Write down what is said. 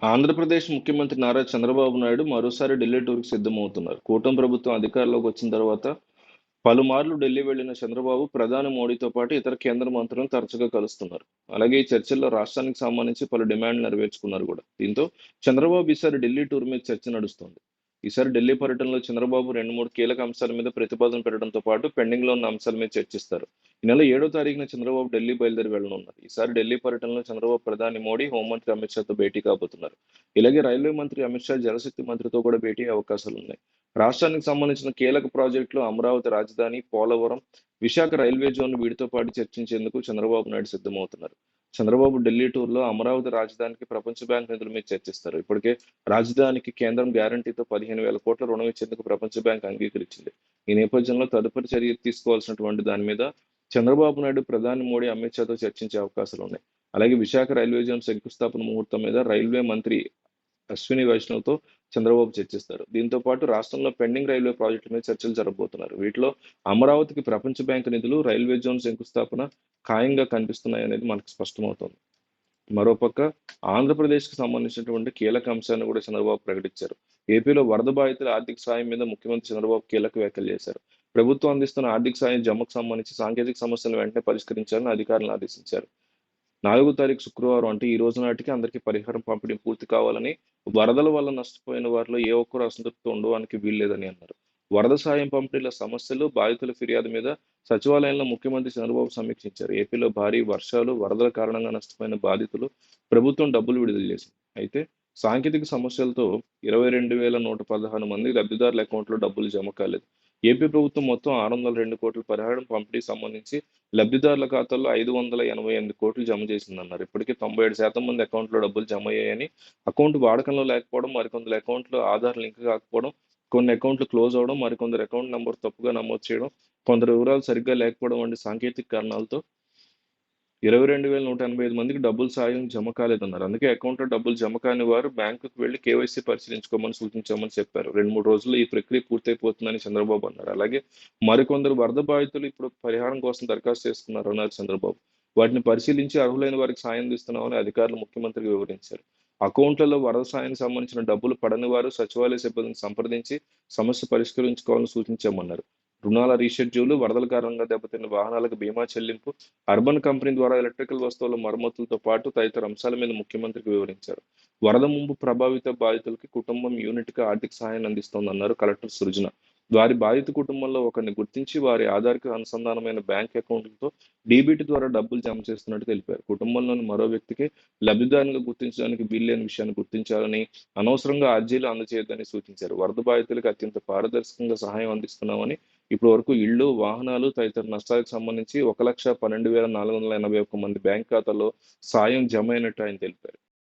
ఆంధ్రప్రదేశ్ ముఖ్యమంత్రి నారా చంద్రబాబు నాయుడు మరోసారి ఢిల్లీ టూర్‌కి సిద్ధమవుతున్నారు. కూటమి ప్రభుత్వం అధికారంలోకి వచ్చిన తర్వాత పలుమార్లు ఢిల్లీ వెళ్లిన చంద్రబాబు ప్రధాని మోడీతో పాటు ఇతర కేంద్ర మంత్రులను తరచుగా కలుస్తున్నారు. అలాగే ఈ చర్చల్లో రాష్ట్రానికి సంబంధించి పలు డిమాండ్లు నెరవేర్చుకున్నారు కూడా. దీంతో చంద్రబాబు ఈసారి ఢిల్లీ టూర్ మీద చర్చ నడుస్తోంది. ఈసారి ఢిల్లీ పర్యటనలో చంద్రబాబు 2, 3 కీలక అంశాల మీద ప్రతిపాదన పెట్టడంతో పాటు పెండింగ్‌లో ఉన్న అంశాల మీద చర్చిస్తారు. ఈ నెల 7వ తారీఖున చంద్రబాబు ఢిల్లీ బయలుదేరి వెళ్లనున్నారు. ఈసారి ఢిల్లీ పర్యటనలో చంద్రబాబు ప్రధాని మోడీ, హోంమంత్రి అమిత్ షాతో భేటీ కాబోతున్నారు. ఇలాగే రైల్వే మంత్రి అమిత్ షా, జలశక్తి మంత్రితో కూడా భేటీ అయ్యే అవకాశాలున్నాయి. రాష్ట్రానికి సంబంధించిన కీలక ప్రాజెక్టులు అమరావతి రాజధాని, పోలవరం, విశాఖ రైల్వే జోన్ వీటితో పాటు చర్చించేందుకు చంద్రబాబు నాయుడు సిద్ధమవుతున్నారు. చంద్రబాబు ఢిల్లీ టూర్‌లో అమరావతి రాజధానికి ప్రపంచ బ్యాంక్ నిధుల మీద చర్చిస్తారు. ఇప్పటికే రాజధానికి కేంద్రం గ్యారంటీతో 15,000 కోట్ల రుణం ఇచ్చేందుకు ప్రపంచ బ్యాంక్ అంగీకరించింది. ఈ నేపథ్యంలో తదుపరి చర్య తీసుకోవాల్సినటువంటి దాని మీద చంద్రబాబు నాయుడు ప్రధాని మోడీ, అమిత్ షాతో చర్చించే అవకాశాలున్నాయి. అలాగే విశాఖ రైల్వే జోన్ శంకుస్థాపన ముహూర్తం మీద రైల్వే మంత్రి అశ్విని వైష్ణవ్‌తో చంద్రబాబు చర్చిస్తారు. దీంతో పాటు రాష్ట్రంలో పెండింగ్ రైల్వే ప్రాజెక్టుల మీద చర్చలు జరగబోతున్నారు. వీటిలో అమరావతికి ప్రపంచ బ్యాంక్ నిధులు, రైల్వే జోన్ శంకుస్థాపన ఖాయంగా కనిపిస్తున్నాయనేది మనకు స్పష్టమవుతోంది. మరోపక్క ఆంధ్రప్రదేశ్‌కి సంబంధించినటువంటి కీలక అంశాన్ని కూడా చంద్రబాబు ప్రకటించారు. ఏపీలో వరద బాధితుల ఆర్థిక సాయం మీద ముఖ్యమంత్రి చంద్రబాబు కీలక వ్యాఖ్యలు చేశారు. ప్రభుత్వం అందిస్తున్న ఆర్థిక సాయం జమకు సంబంధించి సాంకేతిక సమస్యలను వెంటనే పరిష్కరించాలని అధికారులను ఆదేశించారు. 4వ తారీఖు శుక్రవారం అంటే ఈ రోజు నాటికి అందరికీ పరిహారం పంపిణీ పూర్తి కావాలని, వరదల వల్ల నష్టపోయిన వారిలో ఏ ఒక్కరు అసంతృప్తితో ఉండడానికి వీల్లేదని అన్నారు. వరద సాయం పంపిణీల సమస్యలు, బాధితుల ఫిర్యాదు మీద సచివాలయంలో ముఖ్యమంత్రి చంద్రబాబు సమీక్షించారు. ఏపీలో భారీ వర్షాలు, వరదల కారణంగా నష్టపోయిన బాధితులు ప్రభుత్వం డబ్బులు విడుదల చేసింది. అయితే సాంకేతిక సమస్యలతో 22,116 మంది లబ్ధిదారుల అకౌంట్లో డబ్బులు జమ కాలేదు. ఏపీ ప్రభుత్వం మొత్తం 602 కోట్ల పరిహారం పంపిణీకి సంబంధించి లబ్ధిదారుల ఖాతాల్లో 588 కోట్లు జమ చేసిందన్నారు. ఇప్పటికే 97% మంది అకౌంట్‌లో డబ్బులు జమ అయ్యాయని, అకౌంట్ వాడకంలో లేకపోవడం, మరికొందరి అకౌంట్‌లో ఆధార్ లింక్ కాకపోవడం, కొన్ని అకౌంట్‌లు క్లోజ్ అవ్వడం, మరికొందరి అకౌంట్ నంబర్ తప్పుగా నమోదు చేయడం, కొందరి వివరాలు సరిగ్గా లేకపోవడం వంటి సాంకేతిక కారణాలతో 22,185 మందికి డబ్బుల సాయం జమ కాలేదన్నారు. అందుకే అకౌంట్‌లో డబ్బులు జమ కాని వారు బ్యాంకుకు వెళ్లి కేవైసీ పరిశీలించుకోమని సూచించామని చెప్పారు. 2, 3 రోజుల్లో ఈ ప్రక్రియ పూర్తయిపోతుందని చంద్రబాబు అన్నారు. అలాగే మరికొందరు వరద బాధితులు ఇప్పుడు పరిహారం కోసం దరఖాస్తు చేసుకున్నారన్నారు చంద్రబాబు. వాటిని పరిశీలించి అర్హులైన వారికి సాయం అందిస్తున్నామని అధికారులు ముఖ్యమంత్రికి వివరించారు. అకౌంట్లలో వరద సాయానికి సంబంధించిన డబ్బులు పడని వారు సచివాలయ సిబ్బందిని సంప్రదించి సమస్య పరిష్కరించుకోవాలని సూచించామన్నారు. రుణాల రీషెడ్యూలు, వరదల కారణంగా దెబ్బతిన్న వాహనాలకు బీమా చెల్లింపు, అర్బన్ కంపెనీ ద్వారా ఎలక్ట్రికల్ వస్తువుల మరమ్మతులతో పాటు తదితర అంశాల మీద ముఖ్యమంత్రికి వివరించారు. వరద ముంపు ప్రభావిత బాధితులకి కుటుంబం యూనిట్‌గా ఆర్థిక సహాయాన్ని అందిస్తోందన్నారు కలెక్టర్ సృజన. వారి బాధిత కుటుంబంలో ఒకరిని గుర్తించి వారి ఆధార్‌కి అనుసంధానమైన బ్యాంక్ అకౌంట్‌లతో డీబీటీ ద్వారా డబ్బులు జమ చేస్తున్నట్టు తెలిపారు. కుటుంబంలోని మరో వ్యక్తికి లబ్ధిదారునిగా గుర్తించడానికి వీల్లేని విషయాన్ని గుర్తించాలని, అనవసరంగా అర్జీలు అందజేయొద్దని సూచించారు. వరద బాధితులకు అత్యంత పారదర్శకంగా సహాయం అందిస్తున్నామని, ఇప్పటి వరకు ఇళ్లు, వాహనాలు తదితర నష్టాలకు సంబంధించి 1,12,481 మంది బ్యాంక్ ఖాతాల్లో సాయం జమ అయినట్టు ఆయన తెలిపారు.